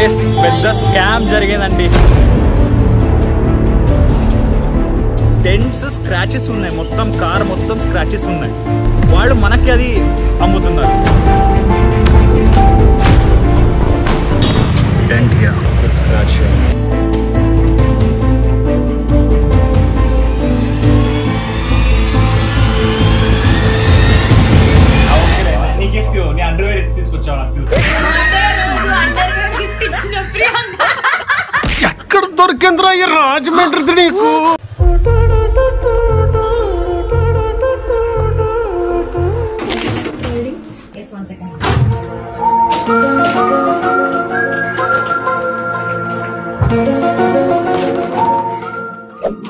Guys పెద్ద scam జరిగిందండి. Dents scratches ఉన్నాయి, మొత్తం కార్ మొత్తం స్క్రాచెస్ ఉన్నాయి. వాళ్ళు మనకి అది అమ్ముతున్నారు. Dent here, scratch here. Gift నీ అండర్వేర్ తీసుకొచ్చావు నాకు తెలుసు. ఎక్కడ దొరికిందిరా ఈ రాజమండ్రి నీకు?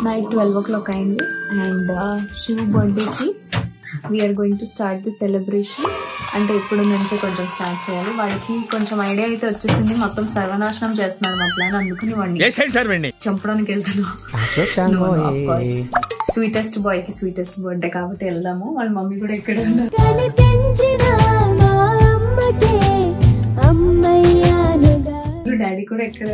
నైట్ 12 o'clock అయింది అండ్ శివ్ బర్త్డేకి we are going to start the celebration. అంటే ఇప్పుడు నుంచే కొంచెం స్టార్ట్ చేయాలి. వాడికి కొంచెం ఐడియా అయితే వచ్చేసింది, మొత్తం సర్వనాశనం చేస్తున్నాడు మా ప్లాన్. అందుకని వాడిని చంపడానికి వెళ్తున్నాం. స్వీటెస్ట్ బాయ్ కి స్వీటెస్ట్ బర్త్డే కాబట్టి వెళ్దాము. వాళ్ళ మమ్మీ కూడా ఇక్కడ డాడీ కూడా ఎక్కడ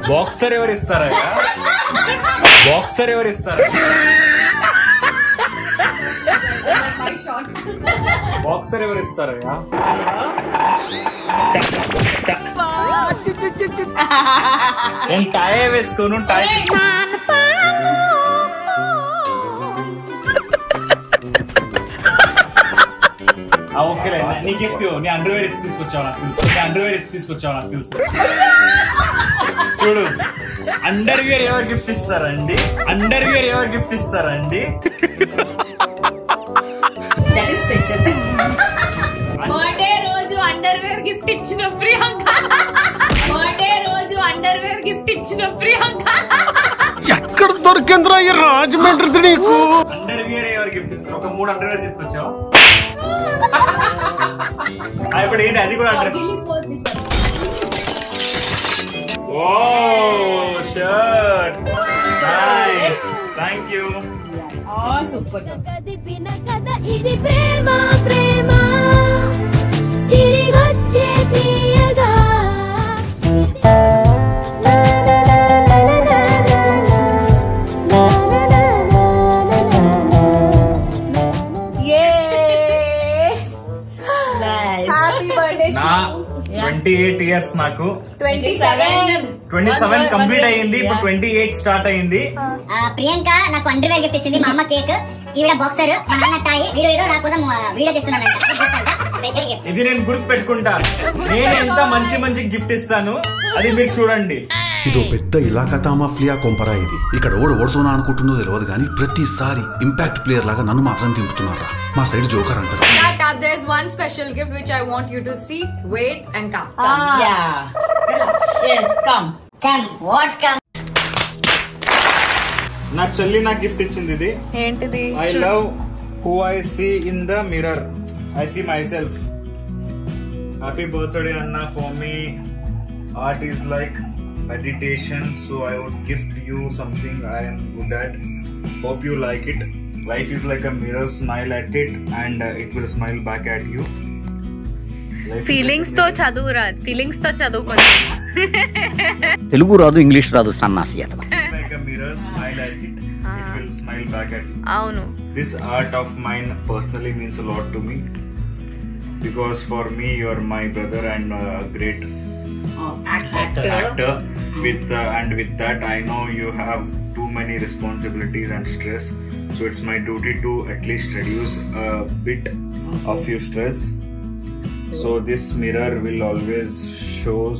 బాక్సర్ ఎవరు ఇస్తారా? బాక్సర్ ఎవరు ఇస్తారా? బాక్సర్ ఎవరు ఇస్తారా? నేను టై వేసుకోను. టై ఓకేలే. నీ గిఫ్ట్ నీ అండర్వేర్ తీసుకొచ్చావు నాకు తెలుసు. నీ అండర్వేర్ తీసుకొచ్చావు నాకు తెలుసు. చూడు, అండర్వేర్ ఎవరు గిఫ్ట్ ఇస్తారండి? అండర్వేర్ ఎవరు గిఫ్ట్ ఇస్తారండి? బర్త్డే రోజు అండర్వేర్ గిఫ్ట్ ఇచ్చిన ప్రియాంక. బర్త్డే రోజు అండర్వేర్ గిఫ్ట్ ఇచ్చిన ప్రియాంక. ఎక్కడ దొరికిందిరా ఈ రాజమండ్రి నీకు? అండర్వేర్ ఎవరు గిఫ్ట్ ఇస్తారు? ఒక 3 అండర్వేర్ తీసుకొచ్చావు. ఇప్పుడు ఏంటి అది కూడా shirt. Nice, thank you. Super. ఇది ప్రేమ ప్రేమ తిరిగొచ్చే తీయగా. Happy birthday. 28 years నాకు. 27 కంప్లీట్ అయ్యింది. ఇప్పుడు 28 స్టార్ట్ అయ్యింది. ప్రియాంక నాకు అండర్వేర్ గిఫ్ట్ ఇచ్చింది. మా అమ్మ కేక్, ఈవిడ బాక్సర్, మా నాన్న టాయ్. వీడియో నా కోసం వీడియో తీస్తున్నాను. ఇది నేను గుర్తు పెట్టుకుంటా. నేను ఎంత మంచి మంచి గిఫ్ట్ ఇస్తాను అది మీరు చూడండి. ఇదో పెద్ద ఇలాకా మాఫియా కొంపరా ఇది. ఇక్కడ ఓడుతున్నా అనుకుంటుందో తెలియదు కానీ ప్రతిసారి ఇంపాక్ట్ ప్లేయర్ లాగా నన్ను మాత్రం దింపుతున్నారా. మా సైడ్ జోకర్ అంటారు. There's one special gift which I want you to see. Wait and come. Yes, come. What come? నా చెల్లి నాకు గిఫ్ట్ ఇచ్చింది ఇది. ఏంటిది? I love who I see in the mirror. I see myself. Happy birthday Anna. For me art is like meditation, so I would gift you something I am good at. Hope you like it. Life is like a mirror. Smile at it and it will smile back at you. Feelings తో చదువు రాదు, feelings తో చదువు కొంచెం. తెలుగు రాదు, English రాదు, సన్నాసి అతను. Like a mirror, smile at it. It will smile back at you. అవును. This art of mine personally means a lot to me because for me you are my brother and a great actor. With that I know you have too many responsibilities and stress, so it's my duty to at least reduce a bit of your stress. So this mirror will always shows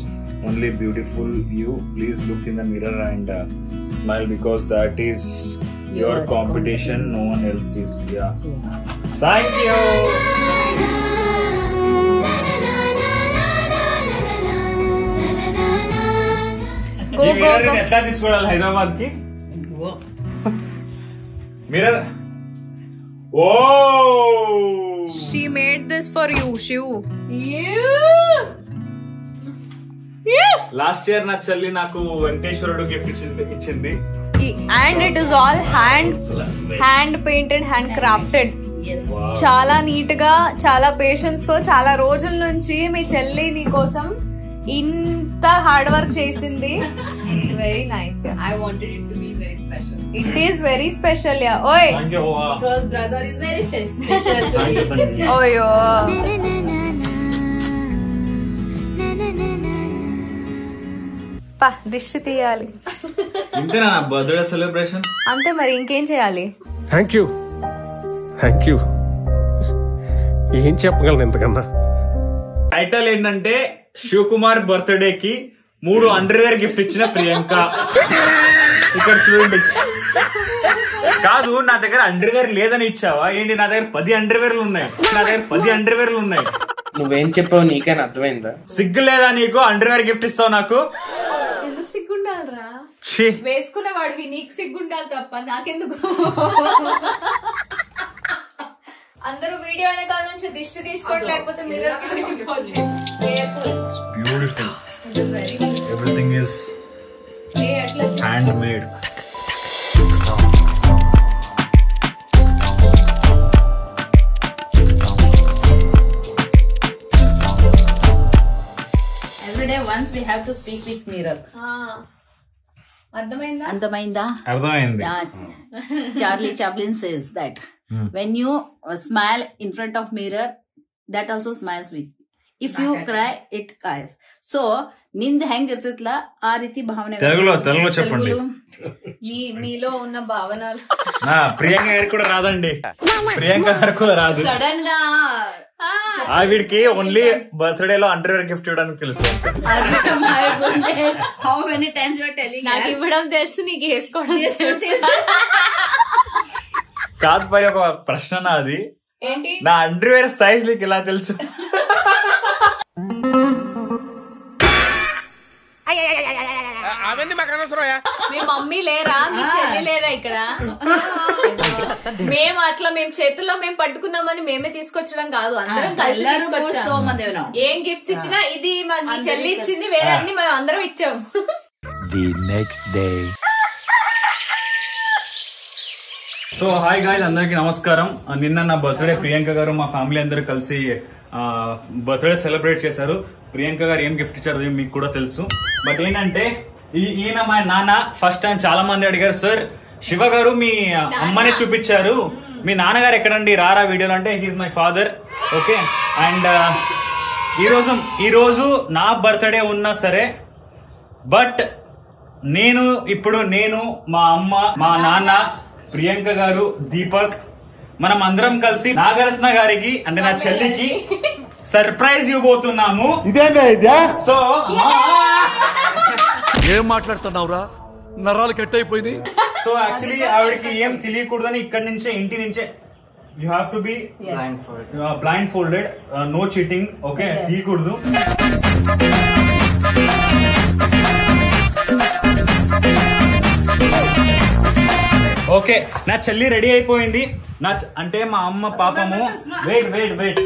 only beautiful you. Please look in the mirror and smile because that is your competition, no one else is. Yeah. Thank you. Go. ఎట్లా తీసుకోవాలి హైదరాబాద్ కి mirror? ఓ She made this for you, Shiv. Last year నా చెల్లి నాకు వెంకటేశ్వరుడు gift ఇచ్చింది. And it is all hand painted, hand crafted. చాలా నీట్ గా, చాలా పేషెన్స్ తో, చాలా రోజుల నుంచి మీ చెల్లి నీ కోసం ఇంత హార్డ్ వర్క్ చేసింది. Very nice. I wanted it to be very special. It is very special, yeah. Oi. Because brother is very special to me. Oyo. పా దిష్టి తీయాలి. ఇంతేనా నా బర్త్డే సెలబ్రేషన్? అంతే మరి, ఇంకేం చేయాలి? Thank you. ఏం చెప్పగలను ఇంతకన్నా? టైటిల్ ఏంటంటే శివ్ కుమార్ బర్త్డే కి 3 అండర్వేర్ గిఫ్ట్ ఇచ్చిన ప్రియాంక. ఇక్కడ చూడండి. కాదు, నా దగ్గర అండర్వేర్ లేదని ఇచ్చావా ఏంటి? నా దగ్గర 10 అండర్వేర్లు ఉన్నాయి. నువ్వేం చెప్పావు నీకైనా అర్థమైందా? సిగ్గు లేదా నీకు? అండర్వేర్ గిఫ్ట్ ఇస్తావు నాకు? ఎందుకు సిగ్గుండాలరా? వేసుకున్న వాడివి నీకు సిగ్గుండాలి తప్ప నాకెందుకు? అందరూ వీడియో వెనకాల నుంచి దిష్టి తీసుకోండి, లేకపోతే mirror beautiful. Everything is hand made. Every day once we have to speak with mirror. అర్థమైందా? Charlie Chaplin says that when you smile in front of mirror, that also smiles with. If you cry, it cries. So ನಿಂದ ಹೆಂಗಿರ್ತೈತ್ಲ ಆ ರೀತಿ ಭಾವನೆ. తెలుగులో చెప్పండి. మీలో ఉన్న భావనలు. ప్రియాంక గారికి కూడా రాదండి. ప్రియాంక గారికి కూడా రాదు. సడన్ గా వీడికి ఓన్లీ బర్త్డే లో అండర్వేర్ గిఫ్ట్ ఇవ్వడానికి తెలుసు. How many times you are telling? నాకు ఇవ్వడం తెలుసు, నీకు వేసుకోవడం తెలుసు. కాదు పై ఒక ప్రశ్న నాది. ఏంటి? నా అండర్వేర్ సైజ్ నీకు ఎలా తెలుసు? అవన్నీ మాకు అనవసరం. మీ మమ్మీ లేరా, మీ చెల్లి లేరా ఇక్కడ? మేము అట్లా మేము చేతుల్లో మేము పట్టుకున్నామని మేమే తీసుకొచ్చడం కాదు, అందరం కలిసి తీసుకొచ్చాం. ఏం గిఫ్ట్స్ ఇచ్చినా ఇది మా చెల్లి ఇచ్చింది, వేరే అన్ని మేము అందరం ఇచ్చాం. The next day. So hi guys, అందరికి నమస్కారం. నిన్న నా బర్త్డే ప్రియాంక గారు మా ఫ్యామిలీ అందరూ కలిసి బర్త్డే సెలబ్రేట్ చేశారు. ప్రియాంక గారు ఏం గిఫ్ట్ ఇచ్చారు మీకు కూడా తెలుసు. బట్ ఏంటంటే ఈయన మా నాన్న. ఫస్ట్ టైం చాలా మంది అడిగారు, సార్ శివ గారు మీ అమ్మని చూపించారు, మీ నాన్నగారు ఎక్కడండి రారా వీడియోలో అంటే, he's my father. Okay. And ఈ రోజు నా బర్త్డే ఉన్నా సరే, బట్ ఇప్పుడు నేను మా అమ్మ, మా నాన్న, ప్రియాంక గారు, దీపక్, మనం అందరం కలిసి నాగరత్న గారికి అంటే నా చెల్లికి సర్ప్రైజ్ ఇవ్వబోతున్నాము. సో ఏం మాట్లాడుతున్నావురా? నరాలు కట్ అయిపోయింది. సో యాక్చువల్లీ ఆవిడకి ఏం తెలియకూడదని ఇక్కడి నుంచే, ఇంటి నుంచే you have to be blindfolded, no cheating. Okay, తీయకూడదు. ఓకే, నా చెల్లి రెడీ అయిపోయింది. అంటే మా అమ్మ పాపము వెయిట్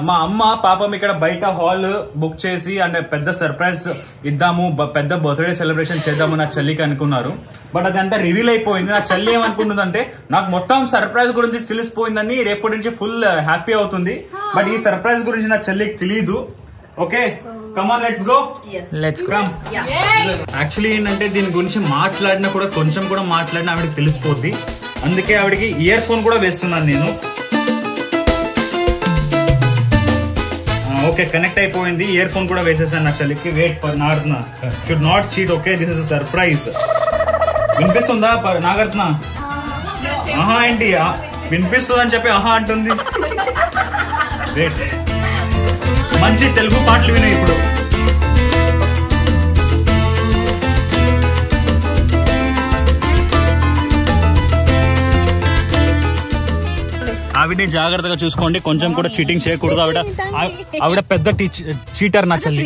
మా అమ్మ పాపం ఇక్కడ బయట హాల్ బుక్ చేసి అంటే పెద్ద సర్ప్రైజ్ ఇద్దాము, పెద్ద బర్త్డే సెలబ్రేషన్ చేద్దాము నా చెల్లికి అనుకున్నారు. బట్ అదంతా రివీల్ అయిపోయింది. నా చెల్లి ఏమనుకుంటుందంటే నాకు మొత్తం సర్ప్రైజ్ గురించి తెలిసిపోయిందని రేపటి నుంచి ఫుల్ హ్యాపీ అవుతుంది. బట్ ఈ సర్ప్రైజ్ గురించి నా చెల్లికి తెలీదు. Okay, come on, let's go. Let's go. Actually ఏంటంటే దీని గురించి మాట్లాడినా కూడా కొంచెం కూడా మాట్లాడినా ఆవిడకి తెలిసిపోద్ది. అందుకే ఆవిడకి ఇయర్ ఫోన్ కూడా వేస్తున్నాను నేను. ఓకే, కనెక్ట్ అయిపోయింది. ఇయర్ ఫోన్ కూడా వేసేసాను నా చెల్లికి. Wait for Nagarjuna, should not cheat. Okay, this is surprise. వినిపిస్తుందా నాగార్జున? ఆహా ఏంటి వినిపిస్తుంది అని చెప్పి ఆహా అంటుంది. వెయిట్, మంచి తెలుగు పాటలు వినే ఇప్పుడు. ఆవిడని జాగ్రత్తగా చూసుకోండి, కొంచెం కూడా చీటింగ్ చేయకూడదు. ఆవిడ పెద్ద చీటర్ నా చెల్లి.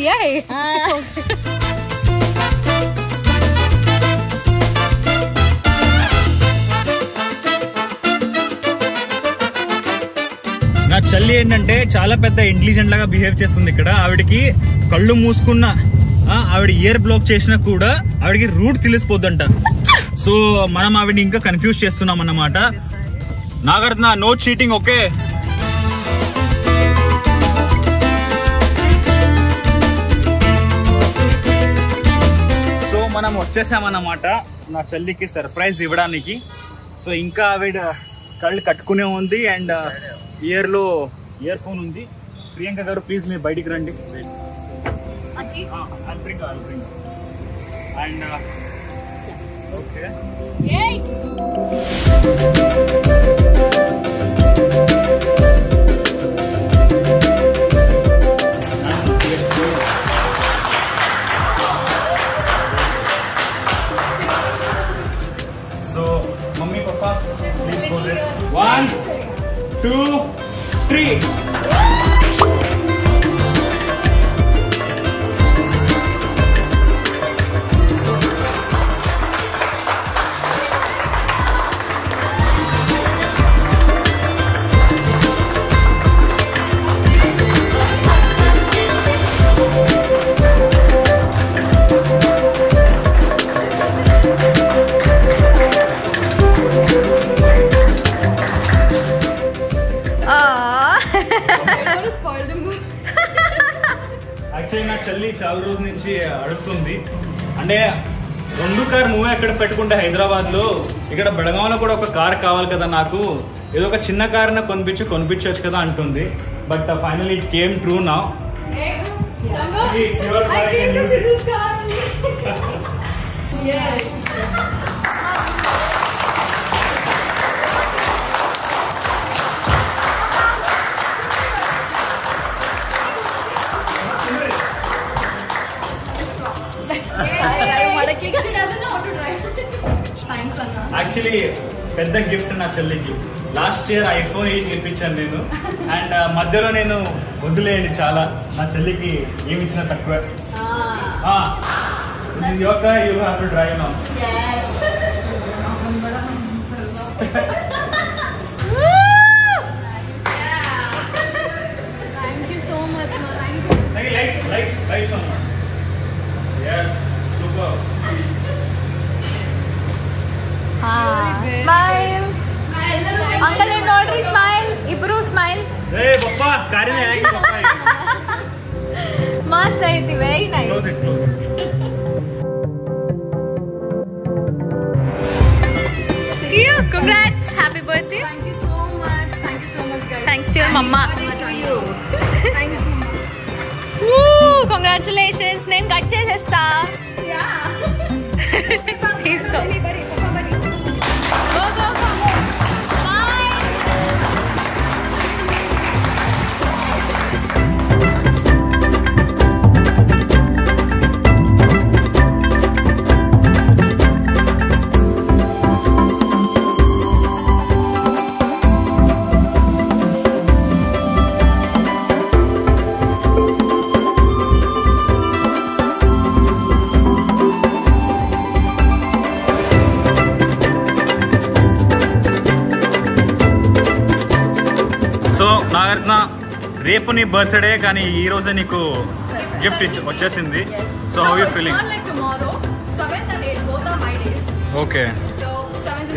నా చెల్లి ఏంటంటే చాలా పెద్ద ఇంటెలిజెంట్ లాగా బిహేవ్ చేస్తుంది ఇక్కడ. ఆవిడకి కళ్ళు మూసుకున్న ఆవిడ ఇయర్ బ్లాక్ చేసినా కూడా ఆవిడకి రూట్ తెలిసిపోద్దంట. సో మనం ఆవిడని ఇంకా కన్ఫ్యూజ్ చేస్తున్నాం అన్నమాట. Nagarjuna, no cheating. Okay, so మనం వచ్చేసామన్నమాట నా చెల్లికి సర్ప్రైజ్ ఇవ్వడానికి. సో ఇంకా ఆవిడ కళ్ళు కట్టుకునే ఉంది అండ్ ఇయర్ ఫోన్ ఉంది. ప్రియాంక గారు ప్లీజ్ మీరు బయటికి రండి. And okay, so mummy papa please go there. 1 2 3. Actually నా చెల్లి చాలా రోజు నుంచి అడుగుతుంది, అంటే 2 కార్ నువ్వే ఎక్కడ పెట్టుకుంటే హైదరాబాద్ లో, ఇక్కడ బెళగాంలో కూడా ఒక కార్ కావాలి కదా నాకు, ఏదో ఒక చిన్న కార్ కొనిపించవచ్చు కదా అంటుంది. But finally it came true now. Actually పెద్ద గిఫ్ట్ నా చెల్లికి. లాస్ట్ ఇయర్ iPhone 8 ఇప్పించాను నేను. అండ్ మధ్యలో నేను వద్దులేండి చాలా, నా చెల్లికి ఏమి ఇచ్చినా తక్కువ. Your car, you have to drive now. Lights on. Yes, super. Smile. Uncle and Audrey, smile. Ibru, smile. Hey, Papa, Karin, Mast aiti, very nice. Close it. See you. Congrats. Happy birthday. Thank you so much. Guys. Thanks to your mama. Thanks, mama. Woo! Congratulations. నేను cut చేసేస్తా. తీసుకో. రేపు నీ birthday కానీ ఈ రోజే నీకు gift వచ్చేసింది. So how you feeling? Okay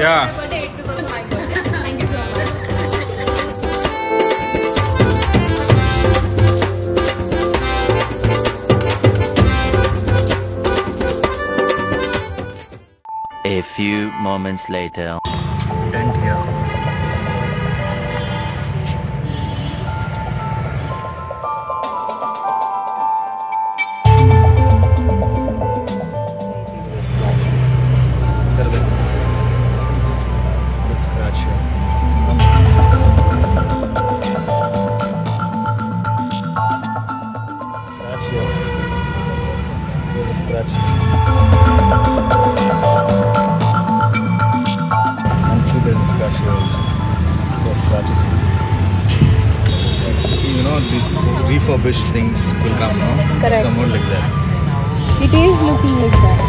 yeah. A few moments later. Tent here. Scratch here. Scratch here. Scratch. There's a scratch here also. There's scratches here. You know, these refurbished things will come now. Correct. Somewhat like that. It is looking like that.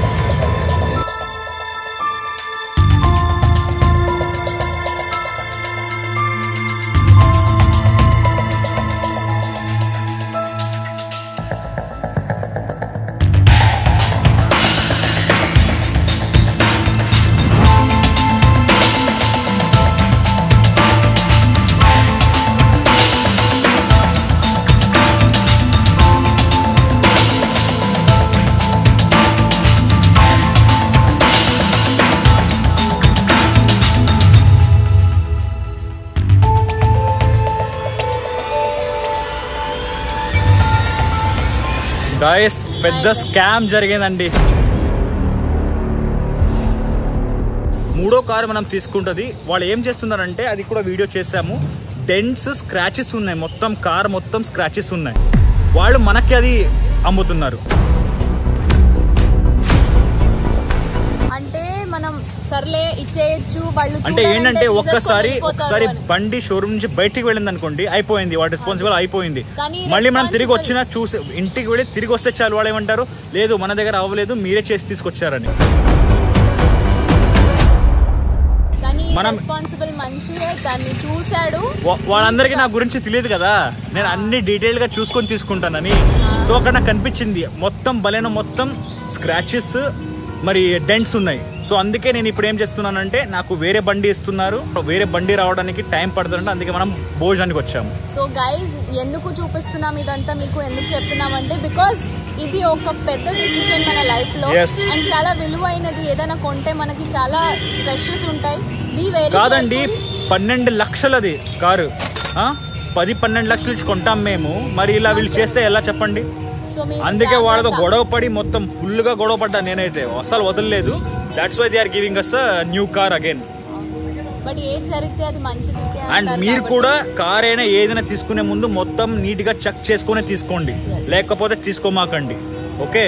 Guys పెద్ద scam జరిగిందండి. 3వ car మనం తీసుకుంటుంది. వాళ్ళు ఏం చేస్తున్నారంటే అది కూడా వీడియో చేసాము. డెంట్స్ స్క్రాచెస్ ఉన్నాయి, మొత్తం కార్ మొత్తం స్క్రాచెస్ ఉన్నాయి. వాళ్ళు మనకి అది అమ్ముతున్నారు. అంటే మనం సర్లే ఇచ్చేయచ్చు వాళ్ళు. అంటే ఏంటంటే ఒకసారి బండి షోరూమ్ నుంచి బయటికి వెళ్ళింది అనుకోండి, అయిపోయింది, వాటి రెస్పాన్సిబుల్ అయిపోయింది. మళ్ళీ మనం తిరిగి వచ్చినా చూసి ఇంటికి వెళ్ళి తిరిగి వస్తే చాలు, వాళ్ళు ఏమంటారు, లేదు మన దగ్గర అవ్వలేదు, మీరే చేసి తీసుకొచ్చారని. మనం దాన్ని చూశాడు. వాళ్ళందరికీ నా గురించి తెలియదు కదా, నేను అన్ని డీటెయిల్ గా చూసుకొని తీసుకుంటానని. సో అక్కడ నాకు కనిపించింది మొత్తం బలేనో మొత్తం స్క్రాచెస్ మరి డెంట్స్ ఉన్నాయి. సో అందుకే నేను ఇప్పుడు ఏం చేస్తున్నానంటే నాకు వేరే బండి ఇస్తున్నారు, వేరే బండి రావడానికి టైం పడుతుందంటే అందుకే మనం భోజనానికి వచ్చాము. సో గైజ్ ఎందుకు చూపిస్తున్నాం ఇదంతా మీకు, ఎందుకు చెప్తున్నామంటే బికాస్ ఇది ఒక పెద్ద డిసిషన్ మన లైఫ్ లో. అండ్ చాలా విలువైనది. ఏదైనా కొంటే మనకి చాలా ఫ్రెషెస్ ఉంటాయి. కాదండి 12 లక్షలది కారు, 10-12 లక్షలు ఇచ్చి కొంటాం మేము. మరి ఇలా వీళ్ళు చేస్తే ఎలా చెప్పండి? అందుకే వాళ్ళతో గొడవ పడి మొత్తం ఫుల్ గా గొడవ పడ్డా నేనైతే, అసలు వదలలేదు. That's why they are giving us new car again. And మీరు కూడా కార్ అయినా ఏదైనా తీసుకునే ముందు మొత్తం నీట్ గా చెక్ చేసుకునే తీసుకోండి, లేకపోతే తీసుకోమాకండి. Okay.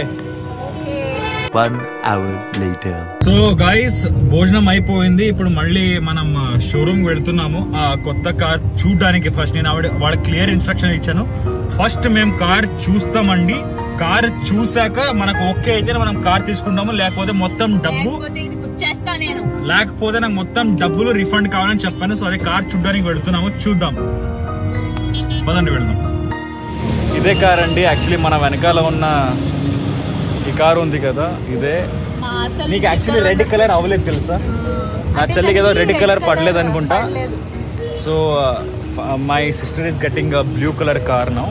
1 hour later. So guys భోజనం అయిపోయింది. ఇప్పుడు మళ్ళీ మనం షోరూమ్ వెళ్తున్నాము ఆ కొత్త కార్ చూడడానికి. ఫస్ట్ నేను వాళ్ళ క్లియర్ ఇన్స్ట్రక్షన్ ఇచ్చాను. ఫస్ట్ మేము కార్ చూస్తామండి, కార్ చూసాక మనకు ఓకే అయితే మనం కార్ తీసుకుంటాము, లేకపోతే మొత్తం నాకు మొత్తం డబ్బులు రిఫండ్ కావాలని చెప్పాను. సో అదే కార్ చూడడానికి వెళ్తున్నాము, చూద్దాం, పదండి వెళ్దాం. ఇదే కార్ అండి. యాక్చువల్లీ మన వెనకాల ఉన్న ఈ కారు ఉంది కదా, ఇదే. నీకు యాక్చువల్లీ రెడ్ కలర్ అవ్వలేదు తెలుసా? నా చెల్లికి ఏదో రెడ్ కలర్ పడలేదు అనుకుంటా. So my sister is getting a blue colour car now.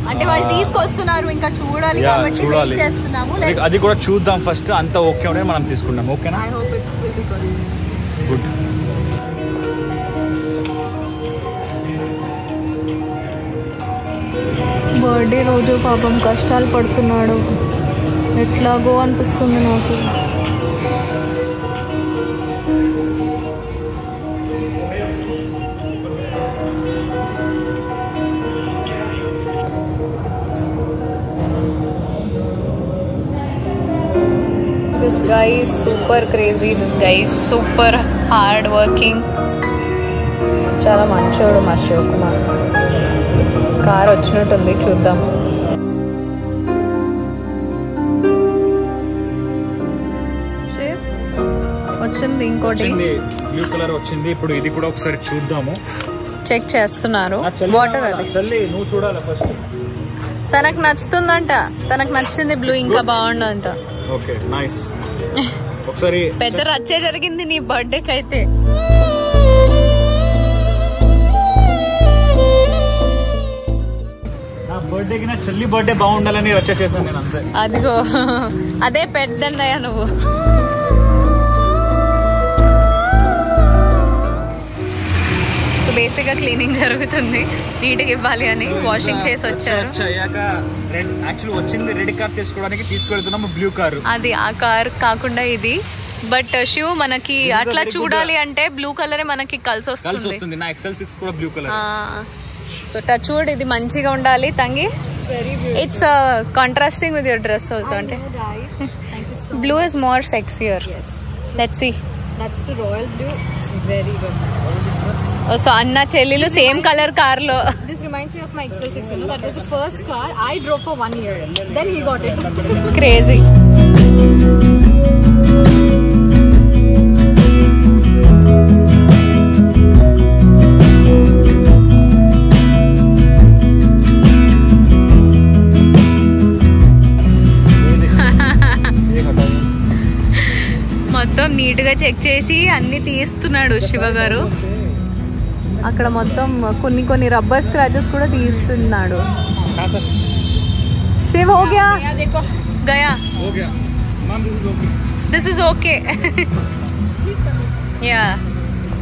అంటే వాళ్ళు తీసుకొస్తున్నారు, ఇంకా చూడాలి కాబట్టి వెయిట్ చేస్తున్నాము. అది కూడా చూద్దాం ఫస్ట్. అంతా ఓకే ఉంటే మనం తీసుకుందాం. ఓకేనా? I hope it will be good. Birthday రోజు పాపం కష్టాలు పడుతున్నాడు, ఎట్లాగో అనిపిస్తుంది నాకు. This guy is super crazy. This guy is super hard working. చాలా మంచోడు మా శివకుమార్. కార్ వచ్చినట్టుంది, చూద్దాం. వచ్చింది ఇంకోటి బ్లూ కలర్ వచ్చింది. ఇప్పుడు ఇది కూడా ఒకసారి చూద్దాము. చెక్ చేస్తున్నారు. వాటర్ అది నువ్వు చూడాలి ఫస్ట్. తనకు నచ్చుతుందంట, తనకు నచ్చింది బ్లూ ఇంకా బాగుండంట. Okay nice. ఒకసారి పెద్ద రచ్చే జరిగింది నీ బర్త్డేకి అయితే. నా బర్త్డేకి నా చెల్లి బర్త్డే బాగుండాలని రచ్చ చేశాను నేను అంతే. అదిగో అదే పెద్దన్నయ్య నువ్వు. సో బేసిక్ గా క్లీనింగ్ జరుగుతుంది, నీట్ గా ఇవ్వాలి అని వాషింగ్ చేసి వచ్చారు. యాక్చువల్లీ వచ్చింది రెడ్ కార్ తీసుకోవడానికి, తీసుకెళ్తున్నాము బ్లూ కార్. అది ఆ కార్ కాకుండా ఇది. బట్ శివ్ మనకి అట్లా చూడాలి అంటే బ్లూ కలరే మనకి కలిసి వస్తుంది. నా XL6 కూడా blue colour. So touch wood ఇది మంచిగా ఉండాలి తంగి. It's contrasting with your dress also. అంటే blue is more sexier. Let's see. That's the royal blue. It's very good. So అన్న చెల్లెలు సేమ్ కలర్ కార్ లో. This reminds me of my XL6. You know, that was the first car I drove for 1 year. Then he got it. Crazy. మొత్తం neat గా check చేసి అన్ని తీస్తున్నాడు శివ గారు. అక్కడ మొత్తం కొన్ని రబ్బర్ స్క్రాచెస్ కూడా తీస్తున్నాడు. శివ్ హో Gaya Gaya this is okay. Yeah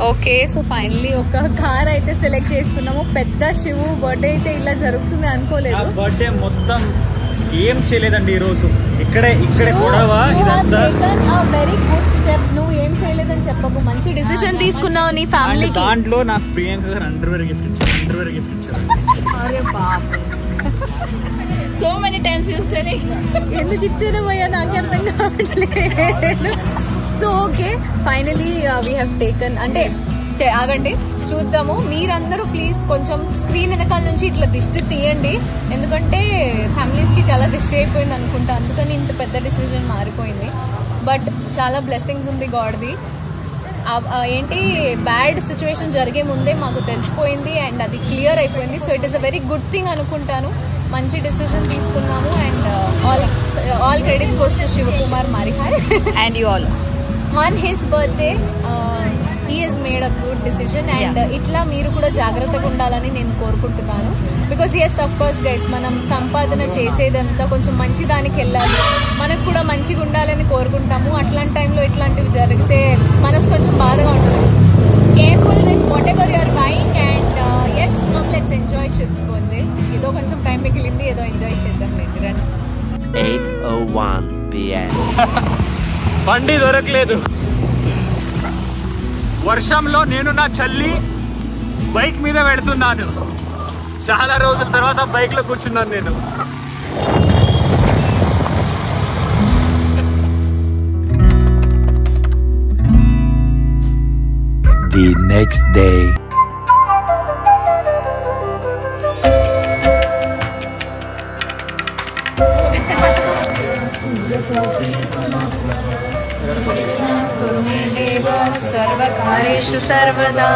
okay. So finally ఒక కార్ అయితే సెలెక్ట్ చేసుకున్నాము. పెద్ద శివ్ బర్త్డే అయితే ఇలా జరుగుతుంది అనుకోలేదు. బర్త్డే మొత్తం ఏం చేయలేదండి ఈ రోజు. ఇక్కడే గొడవ ఇదంతా. Very good step. నువ్వు ఏం చేయలేదని చెప్పకు, మంచి డిసిషన్ తీసుకున్నావు నీ ఫ్యామిలీకి. దాంట్లో నాకు ప్రియాంక గారు అండర్వేర్ గిఫ్ట్ ఇచ్చారు. అరే బాబు, so many times use telling. ఎందుకు ఇచ్చాను భయ్యా, నాకు అర్థం కావట్లేదు. So okay finally we have taken. అంటే ఆగండి చూద్దాము. మీరందరూ ప్లీజ్ కొంచెం స్క్రీన్ వెనకాల నుంచి ఇట్లా దిష్టి తీయండి, ఎందుకంటే ఫ్యామిలీస్కి చాలా దిష్టి అయిపోయింది అనుకుంటా, అందుకని ఇంత పెద్ద డిసిజన్ మారిపోయింది. బట్ చాలా బ్లెస్సింగ్స్ ఉంది గాడ్ది. ఏంటి బ్యాడ్ సిచ్యువేషన్ జరిగే ముందే మాకు తెలిసిపోయింది అండ్ అది క్లియర్ అయిపోయింది. So it is a very good thing అనుకుంటాను. మంచి డిసిజన్ తీసుకున్నాము and all credits goes to Shivakumar మారిహాయ్ and you all. On his birthday he has made a good decision and ఇట్లా మీరు కూడా జాగ్రత్తగా ఉండాలని నేను కోరుకుంటున్నాను. Because yes of course guys, మనం సంపాదన చేసేదంతా కొంచెం మంచి దానికి వెళ్ళాలి, మనకు కూడా మంచిగా ఉండాలని కోరుకుంటాము. అట్లాంటి టైంలో ఇట్లాంటివి జరిగితే మనసు కొంచెం బాధగా ఉంటుంది. Careful with whatever you are buying and yes come let's enjoy Shiv's birthday. ఏదో కొంచెం టైం మిగిలింది, ఏదో ఎంజాయ్ చేద్దాం లేండి రండి. 8:01 PM. బండి దొరకలేదు. వర్షంలో నేను నా చెల్లి బైక్ మీద వెళ్తున్నాను. చాలా రోజుల తర్వాత బైక్ లో కూర్చున్నాను నేను. The next day. దేవ సర్వకార్యేషు సర్వదా.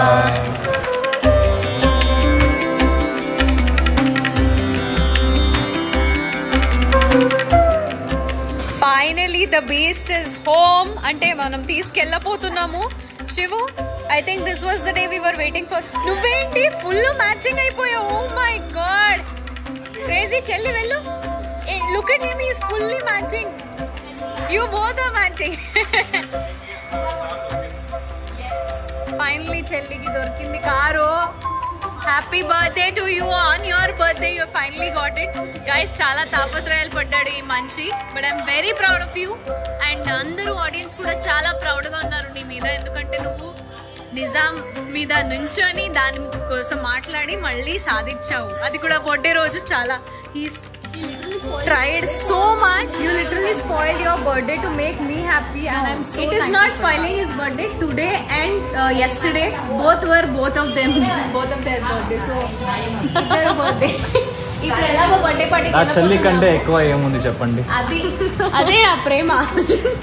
Finally the beast is home. అంటే మనం తీసుకెళ్ళపోతున్నాము. Shivu, I think this was the day we were waiting for. నువ్వేంటి ఫుల్ మ్యాచింగ్ అయిపోయావు. Oh my God, crazy. చెల్లి వెళ్ళు. Look at him, he is fully matching. You both are matching. Finally చెల్లికి దొరికింది car. Happy birthday to you. On your birthday you finally got it. Guys చాలా తాపత్రయాలు పడ్డాడు ఈ మనిషి, but I'm very proud of you. And అందరూ audience కూడా చాలా ప్రౌడ్గా ఉన్నారు నీ మీద, ఎందుకంటే నువ్వు నిజాం మీద నుంచొని దాని కోసం మాట్లాడి మళ్ళీ సాధించావు. అది కూడా బర్త్డే రోజు. చాలా tried so much. You literally spoiled your birthday to make me happy and I'm so It is not spoiling his birthday. today and yesterday both of their birthday. So their birthday. ఇప్పుడు ఎలాగో birthday party నా చెల్లి కంటే ఎక్కువ ఏముంది చెప్పండి. అదే ఆ ప్రేమ.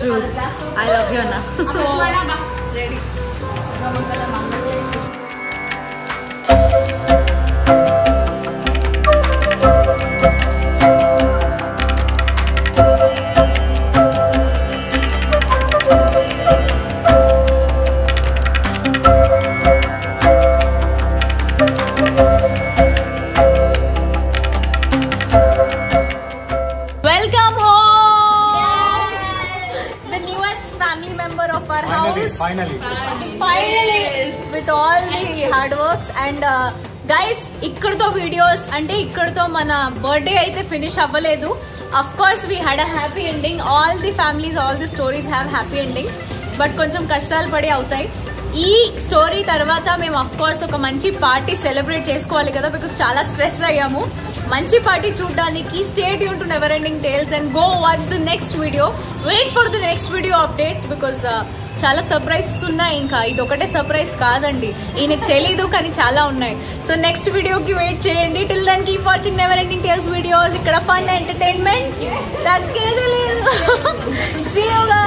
True. I love you అన్న. So ready. house. Finally. With all the hard works and guys, ikkadto videos ante ikkadto mana birthday aithe finish avvaledu. Of course we had a happy ending. All the families, all the stories have happy endings. But koncham kashtalu padi avutayi. ఈ story తర్వాత మేము of course ఒక మంచి party celebrate చేసుకోవాలి కదా, because చాలా stress అయ్యాము. మంచి పార్టీ చూడడానికి stay tune to never ending tales and go watch the next video. Wait for the next video updates because చాలా సర్ప్రైజెస్ ఉన్నాయి. ఇంకా ఇది ఒకటే సర్ప్రైజ్ కాదండి, ఈయనకు తెలీదు కానీ చాలా ఉన్నాయి. సో నెక్స్ట్ వీడియోకి వెయిట్ చేయండి. Till then keep watching never ending tales videos. ఇక్కడ ఫన్ ఎంటర్టైన్మెంట్ తగ్గేది లేదు. See you guys.